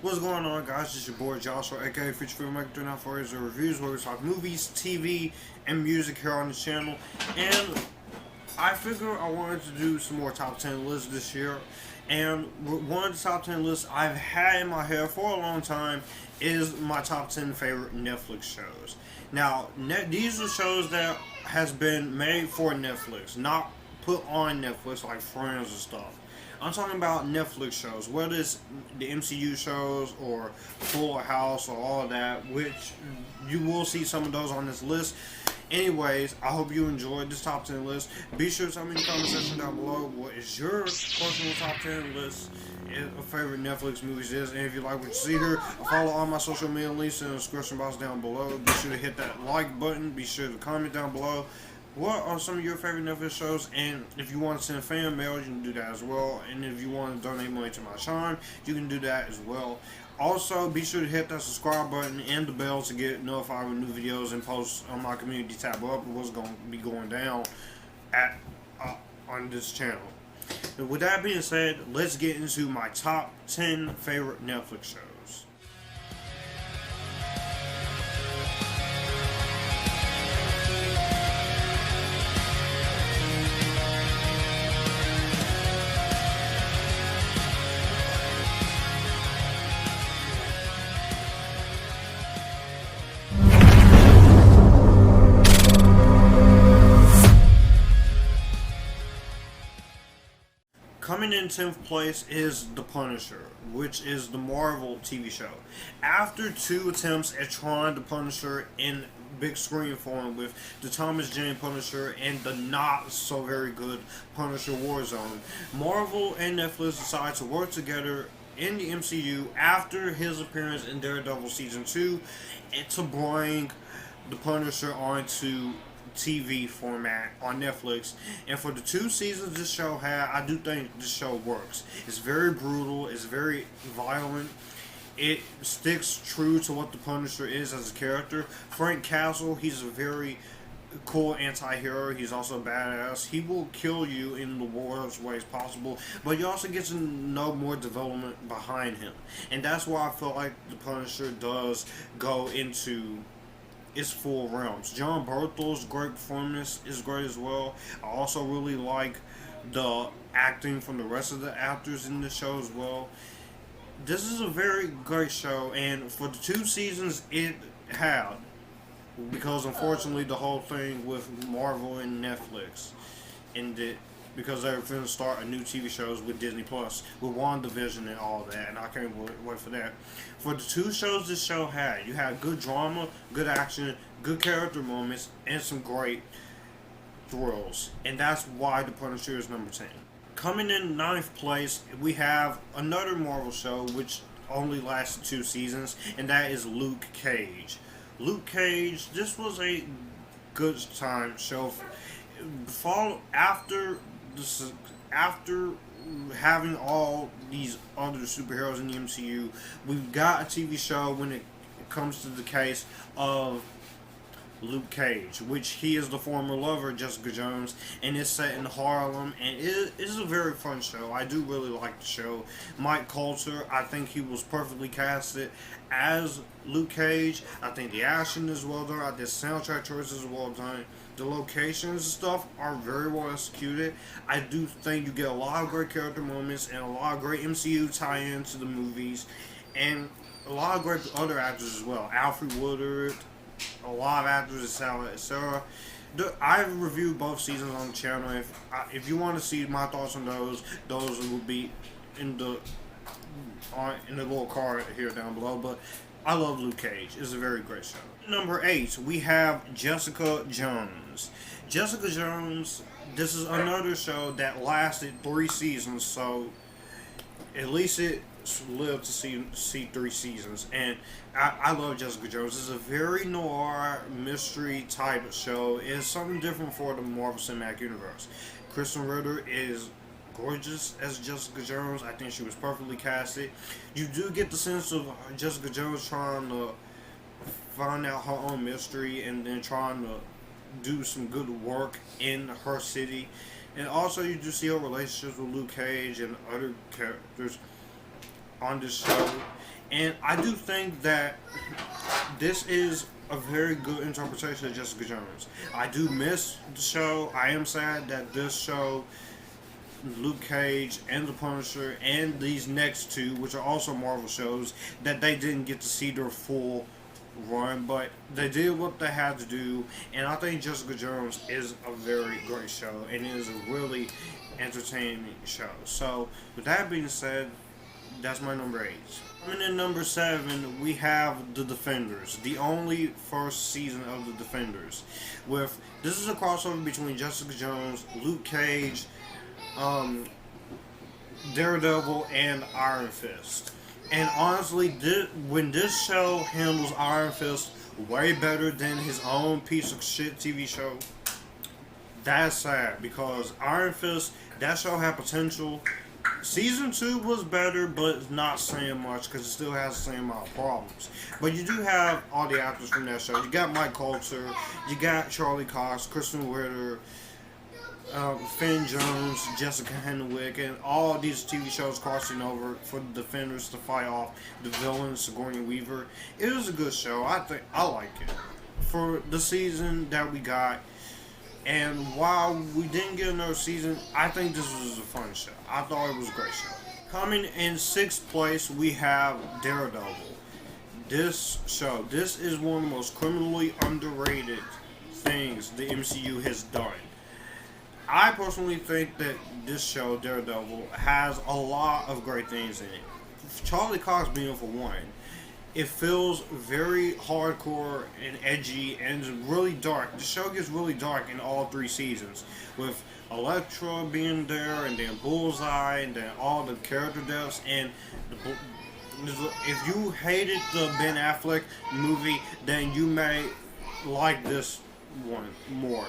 What's going on, guys? It's your boy Joshua, aka Feature Filmmaker, doing out for his reviews where we talk movies, TV, and music here on the channel. And I figured I wanted to do some more top 10 lists this year. And one of the top 10 lists I've had in my head for a long time is my top 10 favorite Netflix shows. Now, these are shows that has been made for Netflix, not put on Netflix like Friends and stuff. I'm talking about Netflix shows, whether it's the MCU shows or Full House or all that, which you will see some of those on this list. Anyways, I hope you enjoyed this top 10 list. Be sure to tell me in the comment section down below what is your personal top 10 list of favorite Netflix movies is. And if you like what you see here, follow all my social media links in the description box down below. Be sure to hit that like button. Be sure to comment down below what are some of your favorite Netflix shows, and if you want to send fan mail, you can do that as well. And if you want to donate money to my channel, you can do that as well. Also, be sure to hit that subscribe button and the bell to get notified with new videos and posts on my community tab up of what's going to be going down on this channel. And with that being said, let's get into my top 10 favorite Netflix shows. Coming in 10th place is The Punisher, which is the Marvel TV show. After 2 attempts at trying The Punisher in big screen form with the Thomas Jane Punisher and the not so very good Punisher Warzone, Marvel and Netflix decided to work together in the MCU after his appearance in Daredevil Season 2 and to bring the Punisher onto TV format on Netflix. And for the 2 seasons this show had, I do think this show works. It's very brutal, it's very violent, it sticks true to what the Punisher is as a character. Frank Castle, he's a very cool anti-hero. He's also badass. He will kill you in the worst ways possible, but you also get to know more development behind him, and that's why I feel like the Punisher does go into its full realms. John Berthel's great performance is great as well. I also really like the acting from the rest of the actors in the show as well. This is a very great show, and for the 2 seasons it had, because unfortunately the whole thing with Marvel and Netflix ended because they were going to start a new TV shows with Disney Plus, with WandaVision and all that, and I can't wait for that. For the 2 shows this show had, you had good drama, good action, good character moments, and some great thrills, and that's why The Punisher is number 10. Coming in 9th place, we have another Marvel show which only lasted 2 seasons, and that is Luke Cage. Luke Cage, this was a good time show. After having all these other superheroes in the MCU, we've got a TV show when it comes to the case of Luke Cage, which he is the former lover of Jessica Jones, and it's set in Harlem, and it is a very fun show. I do really like the show. Mike Coulter, I think he was perfectly casted as Luke Cage. I think the action is well done. I think the soundtrack choices are well done. The locations and stuff are very well executed. I do think you get a lot of great character moments and a lot of great MCU tie-ins to the movies, and a lot of great other actors as well. Alfred Woodard, a lot of actors, etc. I've reviewed both seasons on the channel. If you want to see my thoughts on those will be in the little card here down below. But I love Luke Cage. It's a very great show. Number 8, we have Jessica Jones. Jessica Jones, this is another show that lasted 3 seasons, so at least it lived to see 3 seasons. And I love Jessica Jones. It's a very noir mystery type of show. It's something different for the Marvel Cinematic Universe. Kristen Ritter is gorgeous as Jessica Jones. I think she was perfectly casted. You do get the sense of Jessica Jones trying to find out her own mystery and then trying to do some good work in her city. And also you do see her relationships with Luke Cage and other characters. on this show, and I do think that this is a very good interpretation of Jessica Jones. I do miss the show. I am sad that this show, Luke Cage and The Punisher, and these next two, which are also Marvel shows, that they didn't get to see their full run, but they did what they had to do, and I think Jessica Jones is a very great show, and it is a really entertaining show. So, with that being said, that's my number 8. Coming in number 7, we have The Defenders, the only first season of The Defenders. This is a crossover between Jessica Jones, Luke Cage, Daredevil, and Iron Fist. And honestly, when this show handles Iron Fist way better than his own piece of shit TV show, that's sad, because Iron Fist, that show had potential. Season 2 was better, but it's not saying much because it still has the same amount of problems. But you do have all the actors from that show. You got Mike Coulter, you got Charlie Cox, Kristen Ritter, Finn Jones, Jessica Henwick, and all these TV shows crossing over for the Defenders to fight off the villain Sigourney Weaver. It was a good show. I like it for the season that we got. And while we didn't get another season, I think this was a fun show. I thought it was a great show. Coming in 6th place, we have Daredevil. This show, this is one of the most criminally underrated things the MCU has done. I personally think that this show, Daredevil, has a lot of great things in it. Charlie Cox being for one. It feels very hardcore and edgy and really dark. The show gets really dark in all 3 seasons, with Elektra being there, and then Bullseye, and then all the character deaths. And if you hated the Ben Affleck movie, then you may like this one more.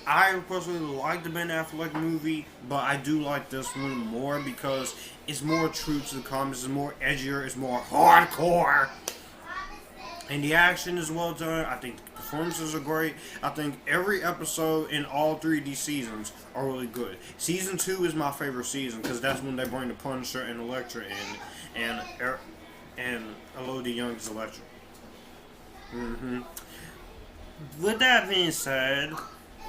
I personally like the Ben Affleck movie, but I do like this one more because it's more true to the comics, it's more edgier, it's more hardcore. And the action is well done. I think the performances are great. I think every episode in all 3 of these seasons are really good. Season 2 is my favorite season because that's when they bring the Punisher and Elektra in, and Elodie Young's Elektra. With that being said,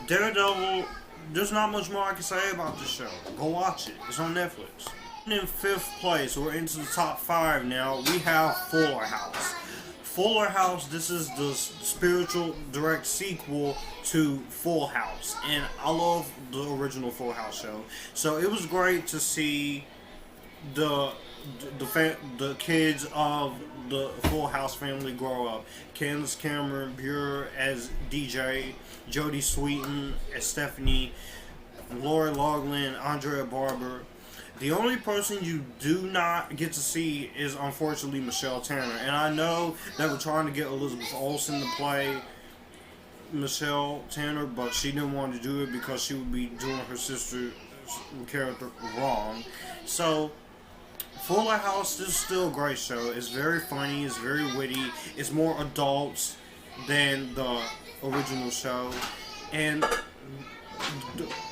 Daredevil, there's not much more I can say about this show. Go watch it. It's on Netflix. In 5th place, we're into the top 5 now. We have Fuller House. Fuller House, this is the spiritual direct sequel to Full House. And I love the original Full House show. So it was great to see the kids of the Full House family grow up. Candace Cameron Bure as DJ, Jodie Sweetin as Stephanie, Lori Loughlin, Andrea Barber. The only person you do not get to see is, unfortunately, Michelle Tanner. And I know that we're trying to get Elizabeth Olsen to play Michelle Tanner, but she didn't want to do it because she would be doing her sister's character wrong. So, Fuller House is still a great show. It's very funny, it's very witty, it's more adult than the original show. And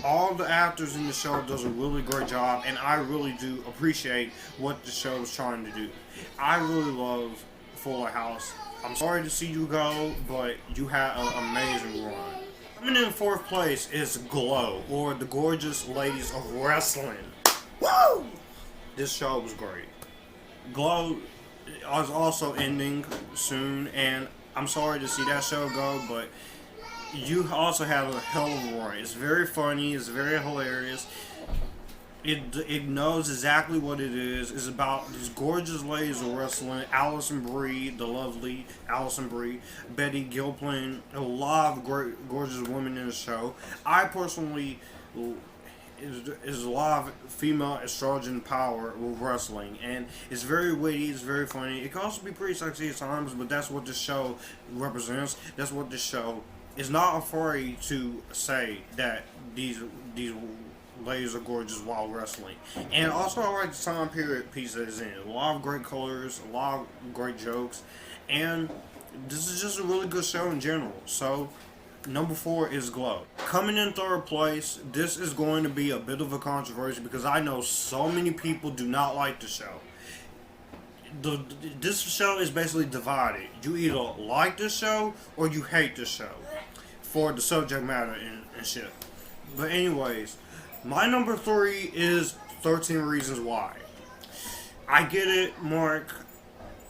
all the actors in the show does a really great job, and I really do appreciate what the show is trying to do. I really love Fuller House. I'm sorry to see you go, but you had an amazing run. Coming in 4th place is Glow, or The Gorgeous Ladies of Wrestling. Woo! This show was great. Glow is also ending soon, and I'm sorry to see that show go, but you also have a hell of a run. It's very funny. It's very hilarious. It knows exactly what it is. It's about these gorgeous ladies of wrestling. Allison Brie, the lovely Allison Brie, Betty Gilpin, a lot of great, gorgeous women in the show. I personally is a lot of female estrogen power with wrestling, and it's very witty, it's very funny. It can also be pretty sexy at times, but that's what this show represents. That's what this show is not afraid to say, that these ladies are gorgeous while wrestling. And also I like the time period piece that is in it. A lot of great colors, a lot of great jokes, and this is just a really good show in general. So number 4 is Glow. Coming in 3rd place, this is going to be a bit of a controversy because I know so many people do not like the show. this show is basically divided. You either like this show or you hate this show for the subject matter and shit. But anyways, my number 3 is 13 Reasons Why. I get it, Mark.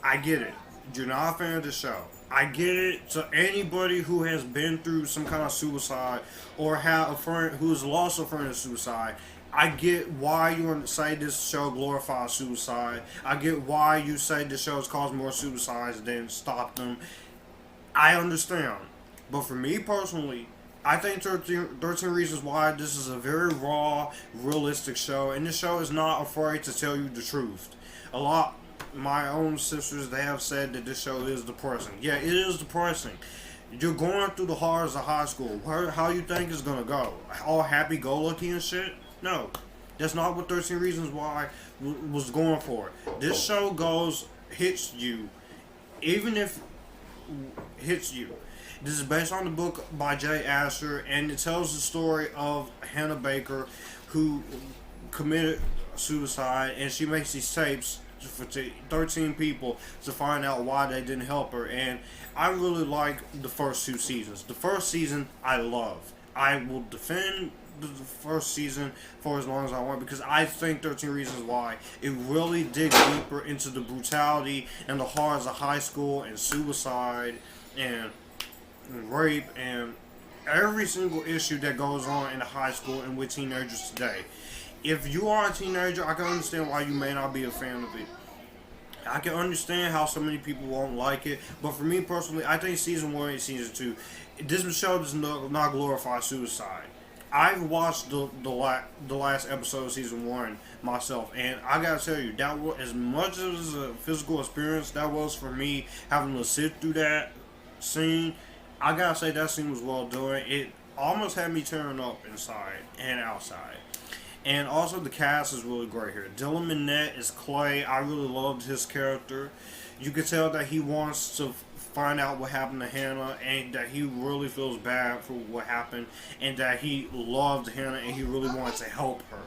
I get it. You're not a fan of the show. I get it. To anybody who has been through some kind of suicide or have a friend who's lost a friend to suicide, I get why you say this show glorifies suicide. I get why you say this show has caused more suicides than stopped them. I understand. But for me personally, I think 13 Reasons Why, this is a very raw, realistic show. And this show is not afraid to tell you the truth. My own sisters, they have said that this show is depressing. Yeah, it is depressing. You're going through the horrors of high school. How you think it's going to go? All happy-go-lucky and shit? No. That's not what 13 Reasons Why was going for. This show hits you, even if hits you. This is based on the book by Jay Asher, and it tells the story of Hannah Baker, who committed suicide, and she makes these tapes for 13 people to find out why they didn't help her. And I really like the first 2 seasons. The first season I love. I will defend the first season for as long as I want, because I think 13 Reasons Why, it really digs deeper into the brutality and the horrors of high school and suicide and rape and every single issue that goes on in the high school and with teenagers today. If you are a teenager, I can understand why you may not be a fan of it. I can understand how so many people won't like it, but for me personally, I think season 1 and season 2, this show does not glorify suicide. I've watched the last episode of season 1 myself, and I gotta tell you, that was, as much as a physical experience that was for me, having to sit through that scene, I gotta say that scene was well done. It almost had me tearing up inside and outside. And also the cast is really great here. Dylan Minnette is Clay. I really loved his character. You can tell that he wants to find out what happened to Hannah, and that he really feels bad for what happened, and that he loved Hannah and he really wanted to help her.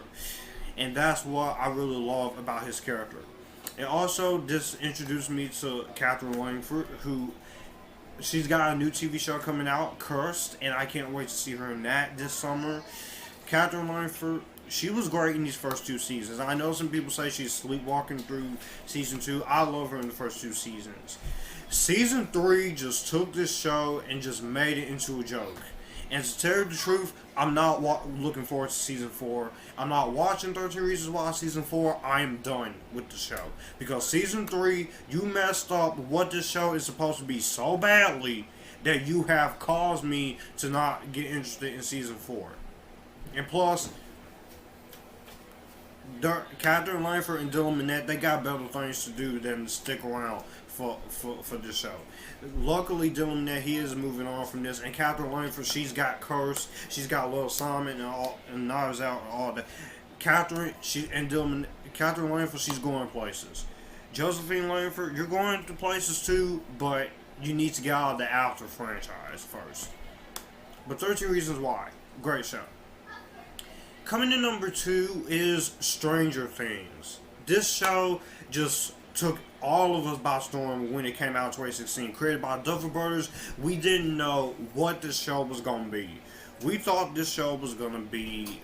And that's what I really love about his character. And also, this introduced me to Catherine Langford, who she's got a new TV show coming out, Cursed, and I can't wait to see her in that this summer. Catherine Langford, she was great in these first 2 seasons. I know some people say she's sleepwalking through season 2. I love her in the first 2 seasons. Season 3 just took this show and just made it into a joke. And to tell you the truth, I'm not looking forward to season 4. I'm not watching 13 Reasons Why season 4. I am done with the show. Because season 3, you messed up what this show is supposed to be so badly that you have caused me to not get interested in season 4. And plus, Catherine Langford and Dylan Minnette, they got better things to do than to stick around for this show. Luckily, Dylan Minnette, he is moving on from this, and Catherine Langford, she's got Curse, she's got Little Simon and Knives Out and all that. Catherine Langford, she's going places. Josephine Langford, you're going to places too, but you need to get out of the After franchise first. But 13 Reasons Why, great show. Coming in number 2 is Stranger Things. This show just took all of us by storm when it came out in 2016. Created by Duffer Brothers, we didn't know what this show was going to be. We thought this show was going to be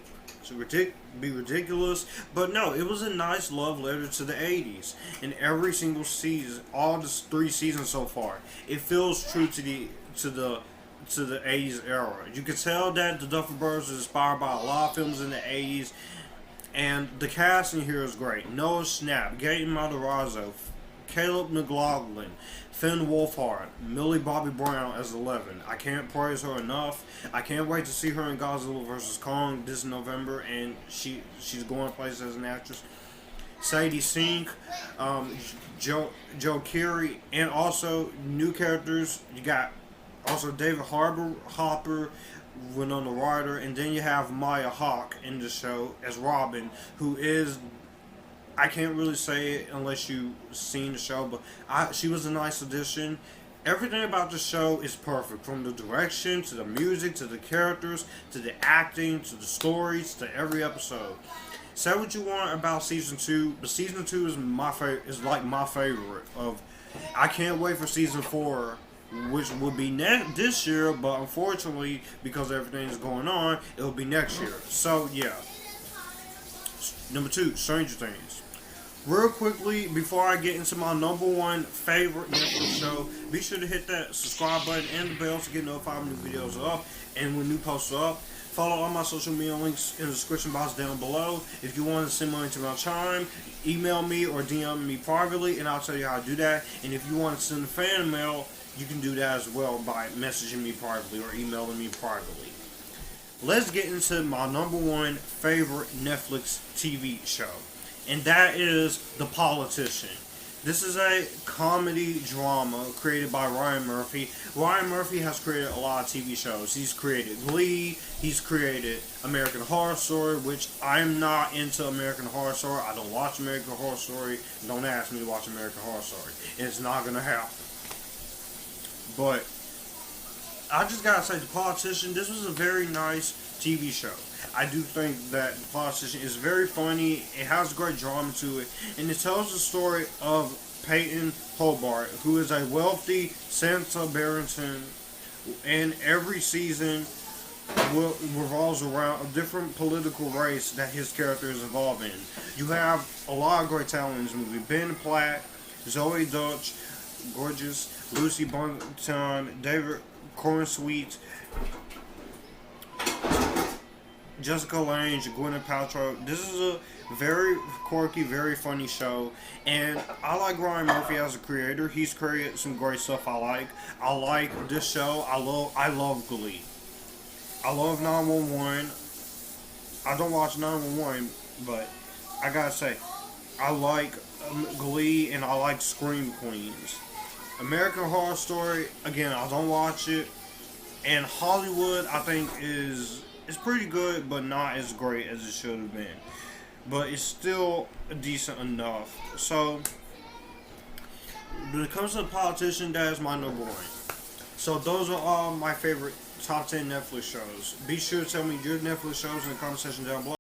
ridiculous, but no, it was a nice love letter to the 80s. In every single season, all the 3 seasons so far, it feels true to the 80s era. You can tell that the Duffer Brothers is inspired by a lot of films in the 80s, and the casting here is great. Noah Schnapp, Gaten Matarazzo, Caleb McLaughlin, Finn Wolfhard, Millie Bobby Brown as Eleven. I can't praise her enough. I can't wait to see her in Godzilla vs. Kong this November, and she's going places as an actress. Sadie Sink, Joe Carey, and also new characters. You got also David Hopper, Winona Ryder, and then you have Maya Hawke in the show as Robin, who is, I can't really say it unless you've seen the show, but she was a nice addition. Everything about the show is perfect, from the direction, to the music, to the characters, to the acting, to the stories, to every episode. Say what you want about season 2, but season 2 is my favorite. Is like my favorite. Of, I can't wait for season 4, which will be this year, but unfortunately, because everything's going on, it'll be next year. So yeah. Number 2, Stranger Things. Real quickly, before I get into my number 1 favorite Netflix show, be sure to hit that subscribe button and the bell to get notified when new videos are up and when new posts are up. Follow all my social media links in the description box down below. If you want to send money to my chime, email me or DM me privately, and I'll tell you how to do that. And if you want to send a fan mail, you can do that as well by messaging me privately or emailing me privately. Let's get into my number 1 favorite Netflix TV show, and that is The Politician. This is a comedy drama created by Ryan Murphy. Ryan Murphy has created a lot of TV shows. He's created Glee. He's created American Horror Story, which I'm not into American Horror Story. I don't watch American Horror Story. Don't ask me to watch American Horror Story. It's not going to happen. But I just gotta say, The Politician, this was a very nice TV show. I do think that The Politician is very funny. It has great drama to it, and it tells the story of Peyton Hobart, who is a wealthy Santa Barrington, and every season revolves around a different political race that his character is involved in. You have a lot of great talent in this movie. Ben Platt, Zoe Deutch, gorgeous, Lucy Bunton, David Cornsweet, Jessica Lange, Gwyneth Paltrow. This is a very quirky, very funny show, and I like Ryan Murphy as a creator. He's created some great stuff I like. I like this show. I love Glee. I love 911. I don't watch 911, but I gotta say, I like Glee and I like Scream Queens. American Horror Story, again, I don't watch it. And Hollywood, I think, is pretty good, but not as great as it should have been. But it's still decent enough. So, when it comes to The Politician, that is my number 1. So, those are all my favorite top 10 Netflix shows. Be sure to tell me your Netflix shows in the comment section down below.